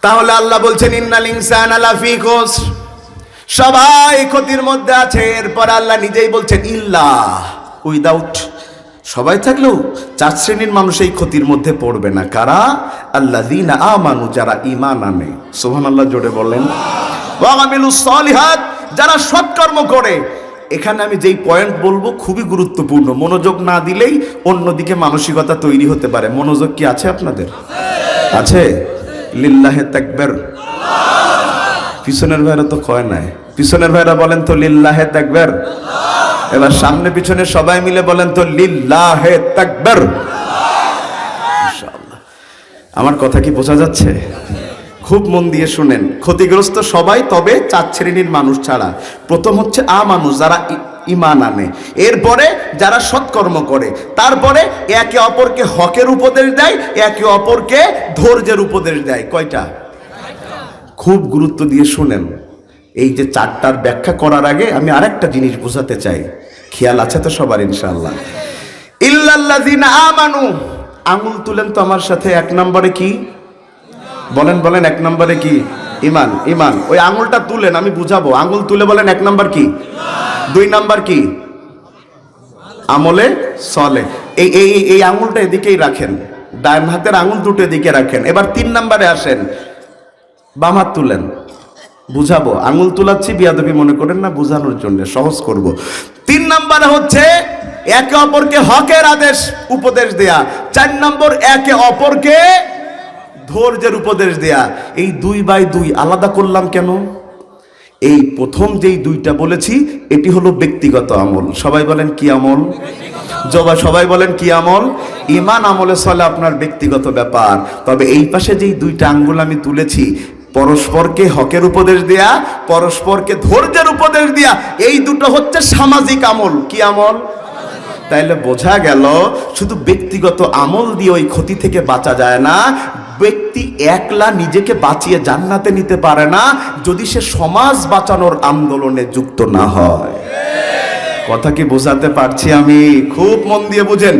তাহলে আল্লাহ বলছেন ইন্নাল ইনসানা লাফি খুসর, সবাই ক্ষতির মধ্যে আছে। এরপর আল্লাহ নিজেই বলছেন ইল্লা, উইদাউট, সবাই থাকলেও 4 শ্রেণীর মানুষ এই ক্ষতির মধ্যে পড়বে না। কারা? আল্লাযীনা আমানু, যারা ঈমান আনে। সুবহানাল্লাহ, জোরে বলেন। ওয়া আমিলুস সলিহাত, যারা সৎকর্ম করে। এখানে আমি যেই পয়েন্ট বলবো খুবই গুরুত্বপূর্ণ, মনোযোগ না দিলেই অন্যদিকে মানসিকতা তৈরি হতে পারে। মনোযোগ কি আছে আপনাদের? আছে? লিল্লাহে তাকবীর। পিছনের ভাইরা তো কয় নাই, পিছনের ভাইরা বলেন তো লিল্লাহে তাকবীর। এবার সামনে পিছনে সবাই মিলে বলেন তো লিল্লাহে তাকবীর। ইনশাআল্লাহ। আমার কথা কি বোঝা যাচ্ছে? খুব মন দিয়ে শুনেন। ক্ষতিগ্রস্ত সবাই, তবে 4 শ্রেণীর মানুষ ছাড়া। প্রথম হচ্ছে আমানু, যারা ঈমান আনে। এরপরে যারা সৎকর্ম করে। তারপরে একে অপরকে হকের উপদেশ দেয়, একে অপরকে ধৈর্যের উপদেশ দেয়। কয়টা? খুব গুরুত্ব দিয়ে শুনেন। এই যে 4টার ব্যাখ্যা করার আগে আমি আরেকটা জিনিস বোঝাতে চাই। খেয়াল আছে তো সবার? ইনশাআল্লাহ। ইল্লাল্লাযীনা আমানু, আঙুল তুলেন তো আমার সাথে। 1 নম্বরে কি বলেন? বলেন 1 নম্বরে কি? ঈমান। ঈমান। ওই আঙুলটা তুলেন, আমি বুঝাবো। আঙুল তুলে বলেন 1 নম্বর কি? 2 নম্বর কি? আমলে সলে। এই আঙুলটা এদিকেই রাখেন, ডান হাতের আঙুল দুটো এদিকে রাখেন। এবার 3 নম্বরে আসেন, বাম হাত তুলেন। বুঝাবো, আঙুল তুলাচ্ছি, বিয়াদবি মনে করেন না, বুঝানোর জন্য সহজ করব। 3 নম্বরে হচ্ছে একে অপরকে হকের আদেশ উপদেশ দেয়া। 4 নম্বর একে অপরকে ধৈর্যের উপদেশ দেয়া। এই 2/2 আলাদা করলাম কেন? এই প্রথম যেই 2টা বলেছি, এটি হলো ব্যক্তিগত আমল। সবাই বলেন কি আমল? সবাই বলেন কি আমল? ঈমান আমলে চলে, আপনার ব্যক্তিগত ব্যাপার। তবে এই পাশে যেই 2টা আঙ্গুল আমি তুলেছি, পরস্পরকে হকের উপদেশ দেয়া, পরস্পরকে ধৈর্যের উপদেশ দেয়া, এই দুটো হচ্ছে সামাজিক আমল। কি আমল? তাইলে বোঝা গেল শুধু ব্যক্তিগত আমল দিয়ে ওই ক্ষতি থেকে বাঁচা যায় না। ব্যক্তি একলা নিজেকে বাঁচিয়ে জান্নাতে নিতে পারে না যদি সে সমাজ বাঁচানোর আন্দোলনে যুক্ত না হয়। কথা কি বোঝাতে পারছি আমি? খুব মন দিয়ে বুঝেন।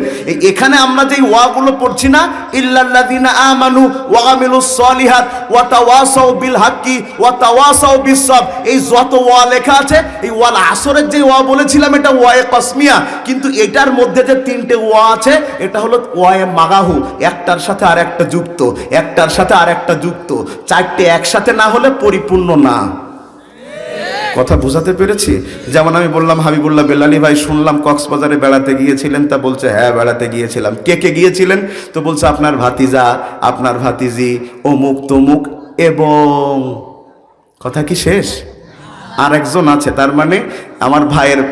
এখানে আমরা যেই ওয়াগুলো পড়ছি না, ইল্লাল্লাযীনা আমানু ওয়া আমিলুস সলিহাত ওয়া তাওয়াসাউ বিল হাক্কি ওয়া তাওয়াসাউ বিস সাবর, এই যত ওয়া লেখা আছে, এই ওয়াল আসরের যে ওয়া বলেছিলাম এটা ওয়ায়ে কসমিয়া, কিন্তু এটার মধ্যে যে 3টে ওয়া আছে এটা হলো ওয়ায়ে মাগাহু, একটার সাথে আরেকটা যুক্ত, একটার সাথে আরেকটা যুক্ত। 4টে একসাথে না হলে পরিপূর্ণ না। কথা বোঝাতে পেরেছি? যেমন আমি বললাম হাবিবুল্লাহ বেলালি ভাই, শুনলাম কক্সবাজারে বেড়াতে গিয়েছিলেন। তা বলছে হ্যাঁ বেড়াতে গিয়েছিলাম। কে কে গিয়েছিলেন? তো বলছে আপনার ভাতিজা, আপনার ভাতিজি, অমুক তমুক, এবং কথা কি শেষ? আর একজন আছে, তার মানে আমার ভাইয়ের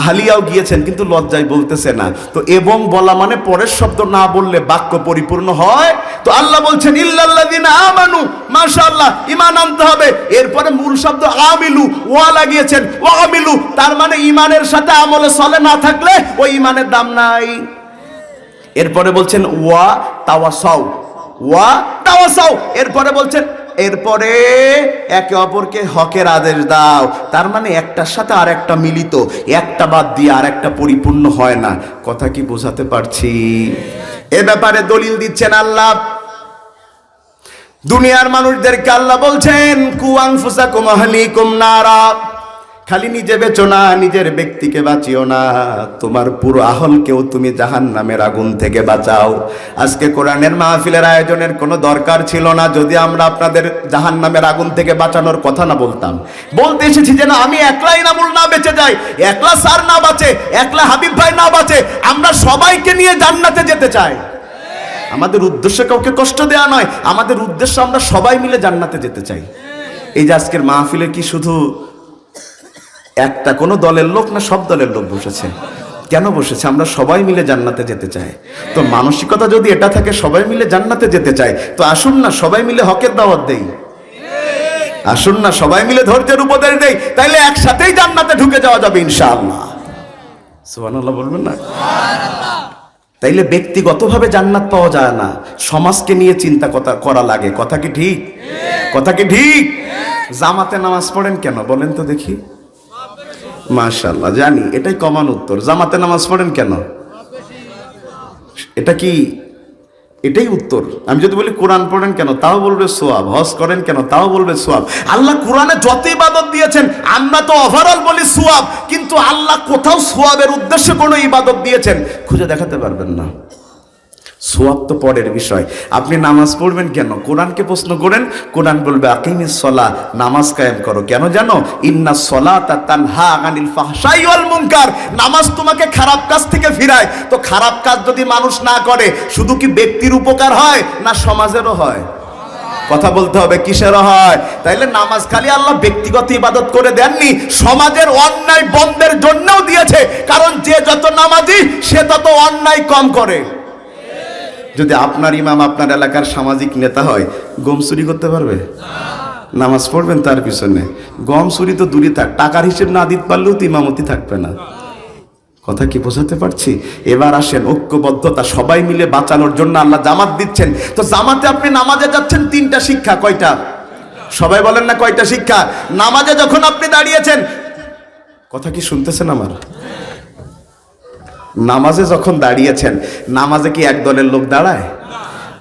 আহলিয়াও গিয়েছেন, কিন্তু লজ্জায় বলতেছে না। তো এবং বলা মানে পরের শব্দ না বললে বাক্য পরিপূর্ণ হয়। তো আল্লাহ বলছেন ইল্লাল্লাযীনা আমানু, মাশাআল্লাহ, ঈমান আনতে হবে। এরপরে মূল শব্দ আমিলু, ওয়া লাগিয়েছেন, ওয়া আমিলু, তার মানে ঈমানের সাথে আমলে চলে না থাকলে ওই ঈমানের দাম নাই। এরপরে বলছেন ওয়া তাওয়াসাউ, ওয়া তাওয়াসাউ, এরপরে বলছেন এরপরে একে অপরকে হকের আদেশ দাও। তার মানে একটার সাথে আর একটা মিলিত, একটা বাদ দিয়ে আর একটা পরিপূর্ণ হয় না। কথা কি বোঝাতে পারছি? এ ব্যাপারে দলিল দিচ্ছেন আল্লাহ। দুনিয়ার মানুষদেরকে আল্লাহ বলছেন কু আনফুসাকুম আহলিকুম নারা, খালি নিজে বেঁচো না, নিজের ব্যক্তিকে বাঁচিও না, তোমার পুরো আহলকেও তুমি জাহান্নামের আগুন থেকে বাঁচাও। আজকে কোরআনের মাহফিলের আয়োজনের কোনো দরকার ছিল না যদি আমরা আপনাদের জাহান্নামের আগুন থেকে বাঁচানোর কথা না বলতাম। বলতে এসেছি যেন আমি একলাই নামুল না বেঁচে যাই, একলা স্যার না বাঁচে, একলা হাবিব ভাই না বাঁচে, আমরা সবাইকে নিয়ে জান্নাতে যেতে চাই। আমাদের উদ্দেশ্য কাউকে কষ্ট দেওয়া নয়, আমাদের উদ্দেশ্য আমরা সবাই মিলে জান্নাতে যেতে চাই। এই যে আজকের মাহফিলে কি শুধু একটা কোনো দলের লোক না সব দলের লোক বসেছে? কেন বসেছে? আমরা সবাই মিলে জান্নাতে যেতে চাই। তো মানসিকতা যদি এটা থাকে সবাই মিলে জান্নাতে যেতে চাই, তো আসুন না সবাই মিলে হকের দাওয়াত দেই, আসুন না সবাই মিলে ধৈর্যের উপদেশ দেই, তাইলে একসাথেই জান্নাতে ঢুকে যাওয়া যাবে ইনশাআল্লাহ। সুবহানাল্লাহ বলবেন না? তাইলে ব্যক্তিগতভাবে জান্নাত পাওয়া যায় না, সমাজকে নিয়ে চিন্তা করা লাগে। কথা কি ঠিক? কথা কি ঠিক? জামাতে নামাজ পড়েন কেন বলেন তো দেখি? মাশাআল্লাহ, জানি এটাই কমন উত্তর। জামাতে নামাজ পড়েন কেন? এটা কি এটাই উত্তর। আমি যদি বলি কোরআন পড়েন কেন, তাও বলবে সোয়াব। হজ করেন কেন, তাও বলবে সোয়াব। আল্লাহ কোরআনে যত ইবাদত দিয়েছেন, আমরা তো ওভারঅল বলি সোয়াব, কিন্তু আল্লাহ কোথাও সোয়াবের উদ্দেশ্যে কোনো ইবাদত দিয়েছেন খুঁজে দেখাতে পারবেন না। সোয়াব তো পরের বিষয়। আপনি নামাজ পড়বেন কেন, কোরআনকে প্রশ্ন করেন, কোরআন বলবে আকিমিস সলাহ, নামাজ কায়েম করো। কেন জানো? ইন্নাস সলাতা তানহা আনিল ফাহশাই ওয়াল মুনকার। নামাজ তোমাকে খারাপ কাজ থেকে ফিরায়। তো খারাপ কাজ যদি মানুষ না করে, শুধু কি ব্যক্তির উপকার হয় না সমাজেরও হয়? কথা বলতে হবে, কিসেরও হয়? তাইলে নামাজ খালি আল্লাহ ব্যক্তিগত ইবাদত করে দেননি, সমাজের অন্যায় বন্ধের জন্যও দিয়েছে। কারণ যে যত নামাজি সে তত অন্যায় কম করে। যদি আপনার ইমাম আপনার এলাকার সামাজিক নেতা হয়, গম চুরি করতে পারবে? নামাজ পড়বেন তার পিছনে। গম চুরি তো দূরে থাক, টাকার হিসেব না দিতে পারলেও তো ইমামতি থাকবে না। কথা কি বোঝাতে পারছি? এবার আসেন, ঐক্যবদ্ধতা, সবাই মিলে বাঁচানোর জন্য আল্লাহ জামাত দিচ্ছেন। তো জামাতে আপনি নামাজে যাচ্ছেন, তিনটা শিক্ষা। কয়টা? সবাই বলেন না কয়টা শিক্ষা? নামাজে যখন আপনি দাঁড়িয়েছেন, কথা কি শুনতেছেন আমার? নামাজে যখন দাঁড়িয়েছেন, নামাজে কি এক দলের লোক দাঁড়ায়?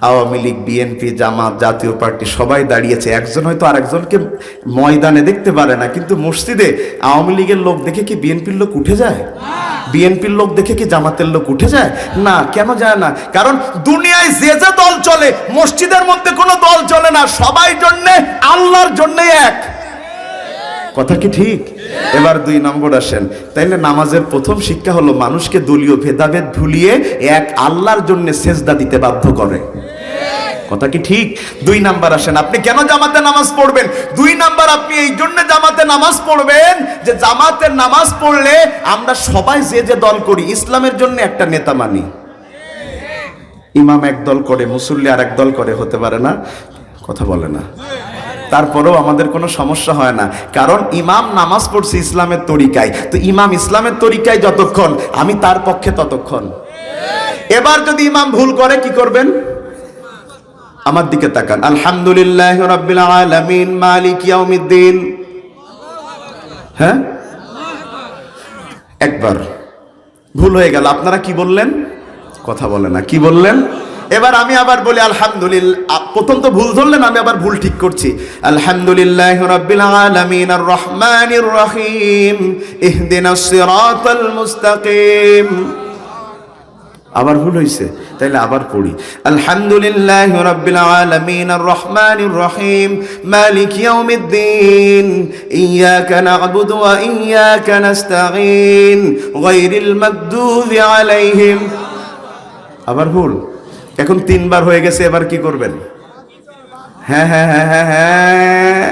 আওয়ামী লীগ, বিএনপি, জামাত, জাতীয় পার্টি সবাই দাঁড়িয়েছে। একজন হয়তো আরেকজনকে ময়দানে দেখতে পারে না, কিন্তু মসজিদে আওয়ামী লীগের লোক দেখে কি বিএনপির লোক উঠে যায়? বিএনপির লোক দেখে কি জামাতের লোক উঠে যায়? না। কেন যায় না? কারণ দুনিয়ায় যে যে দল চলে, মসজিদের মধ্যে কোনো দল চলে না। সবাই জন্যে, আল্লাহর জন্যে এক। কথা কি ঠিক? এবার 2 নম্বর আসেন। তাইলে নামাজের প্রথম শিক্ষা হলো মানুষকে দলীয় ভেদাভেদ ভুলিয়ে এক আল্লাহর জন্য সেজদা দিতে বাধ্য করে। কথা কি ঠিক? 2 নাম্বার আসেন, আপনি কেন জামাতে নামাজ পড়বেন? 2 নাম্বার, আপনি এই জন্য জামাতে নামাজ পড়বেন যে জামাতে নামাজ পড়লে আমরা সবাই যে যে দল করি, ইসলামের জন্য একটা নেতা মানি। ইমাম এক দল করে, মুসল্লি আর এক দল করে, হতে পারে না? কথা বলে না। তারপরেও আমাদের কোনো সমস্যা হয় না, কারণ ইমাম নামাজ পড়ছে ইসলামের তরিকায়। তো ইমাম ইসলামের তরিকায় যতক্ষণ, আমি তার পক্ষে ততক্ষণ। এবার যদি ইমাম ভুল করে, কি করবেন? আমার দিকে তাকান। আলহামদুলিল্লাহ রাব্বিল আলামিন মালিক ইয়াউমিদ্দিন। হ্যাঁ, একবার ভুল হয়ে গেল, আপনারা কি বললেন? কথা বলে না। কি বললেন? এবার আমি আবার বলি আলহামদুলিল্লাহ। প্রথম তো ভুল ধরলেন, আমি আবার ভুল ঠিক করছি। আলহামদুলিল্লাহ রাব্বিল আলামিন আর রহমানির রহিম ইহদিনাস সিরাতাল মুস্তাকিম। আবার ভুল হইছে, তাইলে আবার পড়ি। আলহামদুলিল্লাহ রাব্বিল আলামিন আর রহমানির রহিম মালিক ইয়াউমিদ্দিন ইয়াকা না'বুদু ওয়া ইয়াকা নাস্তাঈন গায়রিল মাগদুবি আলাইহিম। আবার ভুল। এখন 3 বার হয়ে গেছে, এবার কি করবেন? হ্যাঁ হ্যাঁ হ্যাঁ হ্যাঁ হ্যাঁ,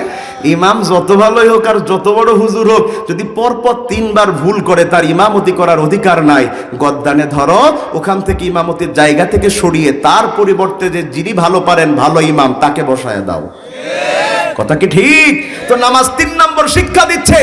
ইমাম যত ভালোই হোক আর যত বড় হুজুর হোক, যদি পরপর 3 বার ভুল করে, তার ইমামতি করার অধিকার নাই। গদ্দানে ধরো, ওখান থেকে ইমামতির জায়গা থেকে সরিয়ে তার পরিবর্তে যে যিনি ভালো পারেন, ভালো ইমাম, তাকে বসায় দাও। কথা কি ঠিক? তো নামাজ 3 নম্বর শিক্ষা দিচ্ছে।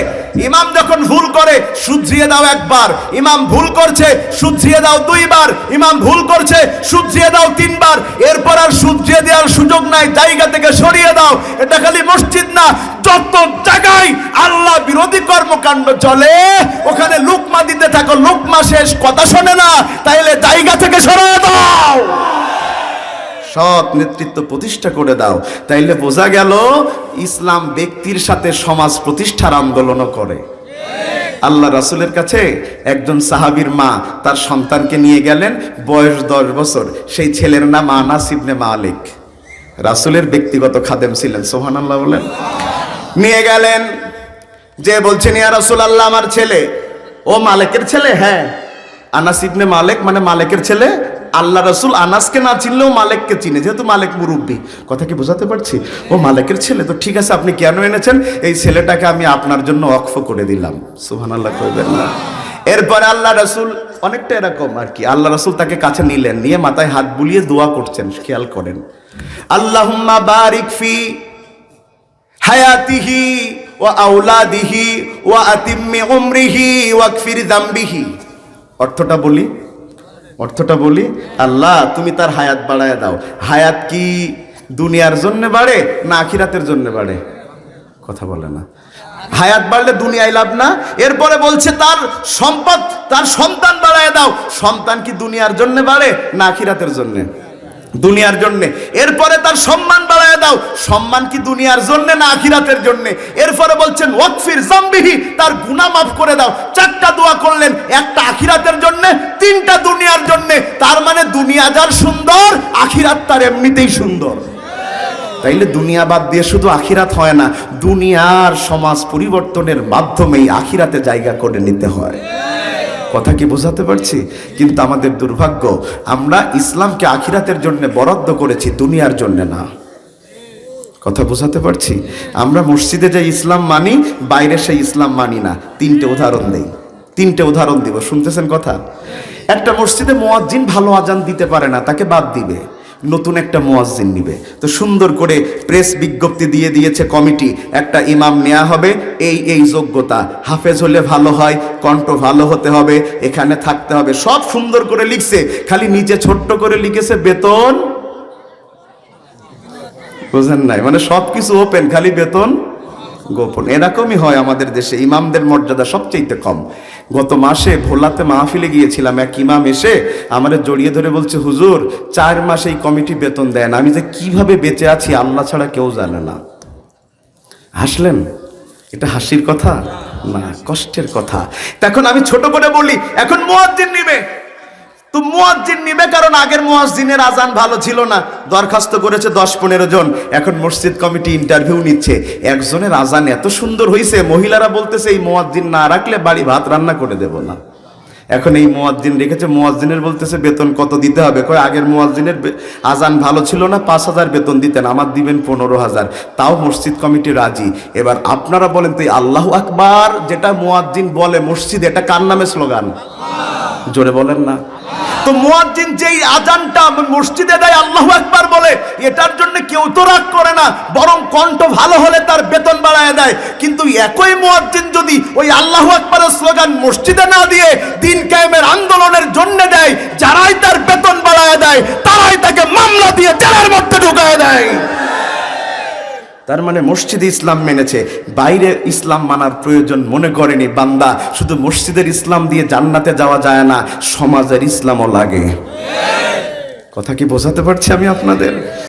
ইমাম যখন ভুল করে, শুধরিয়ে দাও একবার। ইমাম ভুল করছে, শুধরিয়ে দাও 2 বার। ইমাম ভুল করছে, শুধরিয়ে দাও 3 বার। এরপর আর শুধরিয়ে দেওয়ার সুযোগ নাই, জায়গা থেকে সরিয়ে দাও। এটা খালি মসজিদ না, যত জায়গায় আল্লাহ বিরোধী কর্মকাণ্ড চলে, ওখানে লুকমা দিতে থাকো। লুকমা শেষ, কথা শোনে না, তাইলে জায়গা থেকে সরিয়ে দাও। সৎ নেতৃত্ব প্রতিষ্ঠা করে দাও। তাইলে বোঝা গেল ইসলাম ব্যক্তির সাথে সমাজ প্রতিষ্ঠার আন্দোলনও করে। আল্লাহ রাসূলের কাছে একজন সাহাবীর মা তার সন্তানকে নিয়ে গেলেন, বয়স 10 বছর। সেই ছেলের নাম আনাস ইবনে মালিক, রাসূলের ব্যক্তিগত খাদেম ছিলেন। সুবহানাল্লাহ বলেন। নিয়ে গেলেন, যে বলছেন ইয়া রাসূলুল্লাহ, আমার ছেলে। ও মালিকের ছেলে? হ্যাঁ। আনাস ইবনে মালিক মানে মালিকের ছেলে। আল্লাহ রাসূল আনাসকে না চিনলেও মালিককে চিনে, যেহেতু মালিক মুরব্বী। কথা কি বোঝাতে পারছি? ও মালিকের ছেলে, তো ঠিক আছে, আপনি কেন এনেছেন? এই ছেলেটাকে আমি আপনার জন্য ওয়াকফ করে দিলাম। সুবহানাল্লাহ কইবেন না? এরপর আল্লাহ রাসূল অনেকটা এরকম আর কি, আল্লাহ রাসূল তাকে কাছে নিলেন, নিয়ে মাথায় হাত বুলিয়ে দোয়া করছেন। খেয়াল করেন, আল্লাহুম্মা বারিক ফি হায়াতিহি ওয়া আওলাদিহি ওয়া আতিম্মি উমরিহি ওয়াগফির যামবিহি। অর্থটা বলি, আল্লাহ তুমি তার হায়াত বাড়ায় দাও। হায়াত কি দুনিয়ার জন্য বাড়ে না আখিরাতের জন্য বাড়ে? কথা বলে না। হায়াত বাড়লে দুনিয়ায় লাভ না। এরপরে বলছে তার সম্পদ, তার সন্তান বাড়ায় দাও। সন্তান কি দুনিয়ার জন্য বাড়ে না আখিরাতের জন্য? দুনিয়ার জন্য। এরপরে তার সম্মান বাড়ায় দাও, সম্মান কি দুনিয়ার জন্য না আখিরাতের জন্য? এরপরে বলছেন ওয়াকফির জামবিহি, তার গুনাহ মাফ করে দাও। চারটা দোয়া করলেন, একটা আখিরাতের জন্য, তিনটা দুনিয়ার জন্য। তার মানে দুনিয়া যার সুন্দর, আখিরাত তার এমনিতেই সুন্দর। তাইলে দুনিয়া বাদ দিয়ে শুধু আখিরাত হয় না, দুনিয়ার সমাজ পরিবর্তনের মাধ্যমেই আখিরাতে জায়গা করে নিতে হয়। কথা কি বোঝাতে পারছি? কিন্তু আমাদের দুর্ভাগ্য, আমরা ইসলামকে আখিরাতের জন্য বরাদ্দ করেছি, দুনিয়ার জন্য না। কথা বোঝাতে পারছি? আমরা মসজিদে যে ইসলাম মানি, বাইরে সেই ইসলাম মানি না। তিনটে উদাহরণ দিব, শুনতেছেন কথা? একটা মসজিদে মুয়াজ্জিন ভালো আজান দিতে পারে না, তাকে বাদ দিবে, নতুন একটা মুয়াজ্জিন নিবে। তো সুন্দর করে প্রেস বিজ্ঞপ্তি দিয়ে দিয়েছে কমিটি, একটা ইমাম নেওয়া হবে, এই যোগ্যতা, হাফেজ হলে ভালো হয়, কণ্ঠ ভালো হতে হবে, এখানে থাকতে হবে, সব সুন্দর করে লিখছে। খালি নিচে ছোট্ট করে লিখেছে বেতন, বুঝেন নাই? মানে সবকিছু ওপেন, খালি বেতন গোপন। এরকমই হয় আমাদের দেশে, ইমামদের মর্যাদা সবচেয়ে কম। গত মাসে ভোলাতে মাহফিলে গিয়েছিলাম, এক ইমাম এসে আমাদের জড়িয়ে ধরে বলছে, হুজুর 4 মাস এই কমিটি বেতন দেয় না, আমি যে কিভাবে বেঁচে আছি আল্লাহ ছাড়া কেউ জানে না। হাসলেন? এটা হাসির কথা না, কষ্টের কথা। তখন আমি ছোট করে বলি, এখন মুয়াজ্জিন নিবে, তো মুয়াজ্জিন নিবে কারণ আগের মুয়াজ্জিনের আজান ভালো ছিল না, দরখাস্ত করেছে 10-15 জন। এখন মসজিদ কমিটি ইন্টারভিউ নিচ্ছে, একজনের আজান এত সুন্দর হয়েছে, মহিলারা বলতেছে এই মুয়াজ্জিন না রাখলে বাড়ি ভাত রান্না করে দেব না। এখন এই মুয়াজ্জিন রেখেছে, মুয়াজ্জিনের বলতেছে বেতন কত দিতে হবে? কয় আগের মুয়াজ্জিনের আজান ভালো ছিল না, 5,000 বেতন দিতেন, আমার দিবেন 15,000। তাও মসজিদ কমিটি রাজি। এবার আপনারা বলেন তো, আল্লাহু আকবার যেটা মুয়াজ্জিন বলে মসজিদে, এটা কার নামে স্লোগান? জোরে বলেন না। তো মুয়াজ্জিন যেই আজানটা মসজিদে দেয় আল্লাহু আকবার বলে, এটার জন্য কেউ তো রাগ করে না, বরং কণ্ঠ ভালো হলে তার বেতন বাড়ায় দেয়। কিন্তু একই মুয়াজ্জিন যদি ওই আল্লাহু আকবারের স্লোগান মসজিদে না দিয়ে দিন কায়েমের আন্দোলনের জন্য দেয়, যারাই তার বেতন বাড়ায় দেয় তারাই তাকে মামলা দিয়ে জেলের মধ্যে ঢুকায় দেয়। তার মানে মসজিদে ইসলাম মেনেছে, বাইরে ইসলাম মানার প্রয়োজন মনে করেনি বান্দা। শুধু মসজিদের ইসলাম দিয়ে জান্নাতে যাওয়া যায় না, সমাজের ইসলামও লাগে। কথা কি বোঝাতে পারছি আমি আপনাদের?